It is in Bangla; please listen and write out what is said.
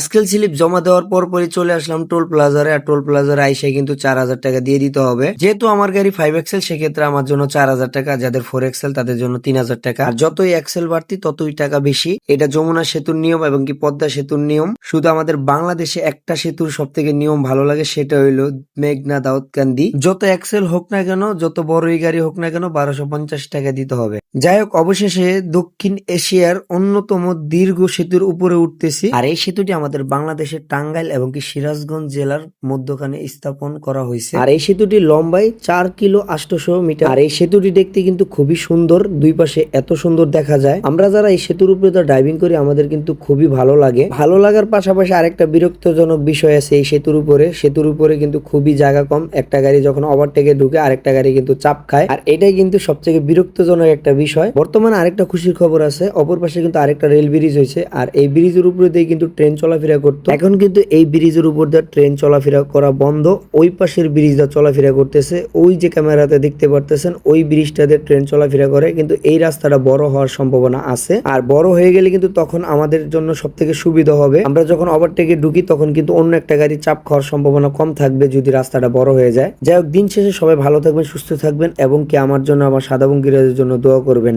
স্কেল স্লিপ জমা দেওয়ার পরপরই চলে আসলাম টোল প্লাজারে। আর টোল প্লাজারে আইসে কিন্তু 4,000 টাকা দিয়ে দিতে হবে। যেহেতু আমার গাড়ি 5 এক্সেল, সেক্ষেত্রে আমার জন্য 4,000 টাকা, যাদের 4 এক্সেল তাদের জন্য 3,000 টাকা। আর যতই এক্সেল বাড়তি ততই টাকা বেশি। এটা যমুনা সেতুর নিয়ম এবং কি পদ্মা সেতুর নিয়ম। শুধু আমাদের বাংলাদেশে একটা সেতুর সব থেকে নিয়ম ভালো লাগে, সেটা হইলো মেঘনা দাউদকান্দি। যত এক্সেল হোক না কেন, যত বড়ই গাড়ি হোক না কেন, 1250 টাকা দিতে হবে। যাই হোক, অবশেষে দক্ষিণ এশিয়ার অন্যতম দীর্ঘ সেতুর উপরে উঠতেছি। আর এই সেতুটি আমাদের বাংলাদেশের টাঙ্গাইল এবং কি সিরাজগঞ্জ জেলার মধ্যখানে স্থাপন করা হয়েছে। আর এই সেতুটি লম্বায় 4 কিলো 800 মিটার। আর এই সেতুটি দেখতে কিন্তু খুবই সুন্দর, দুই পাশে এত সুন্দর দেখা যায়। আমরা যারা এই সেতুর উপরে ড্রাইভিং করি, আমাদের কিন্তু খুবই ভালো লাগে। ভালো লাগার পাশাপাশি আরেকটা বিরক্তজনক বিষয় আছে এই সেতুর উপরে। সেতুর উপরে কিন্তু খুবই জায়গা কম। একটা গাড়ি যখন ওভারটেকে ঢুকে, আরেকটা গাড়ি কিন্তু চাপ খায়। আর এটাই কিন্তু সবথেকে বিরক্তজনক একটা বিষয়। বর্তমানে আরেকটা খুশির খবর আছে, অপর পাশে কিন্তু আরেকটা রেল ব্রিজ হয়েছে। আর এই ব্রিজের উপরে দিয়ে কিন্তু ট্রেন চলাফেরা করতো। এখন কিন্তু এই ব্রিজের উপর দিয়ে ট্রেন চলাফেরা করা বন্ধ। ওই পাশের ব্রিজটা চলাফেরা করতেছে। ওই যে ক্যামেরাতে দেখতে পারতেছেন, ওই ব্রিজটাতে ট্রেন চলাফেরা করে। কিন্তু এই রাস্তাটা বড় হওয়ার সম্ভাবনা আছে। আর বড় হয়ে গেলে কিন্তু তখন আমাদের জন্য সব থেকে সুবিধা হবে। আমরা যখন ওভারটেকে ঢুকি, তখন কিন্তু অন্য একটা গাড়ি চাপ খাওয়ার সম্ভাবনা কম থাকবে যদি রাস্তাটা বড় হয়ে যায়। যাই হোক, দিন শেষে সবাই ভালো থাকবেন, সুস্থ থাকবেন এবং কি আমার জন্য, আমার সাদা বঙ্গিরাজের জন্য দোয়া করবেন।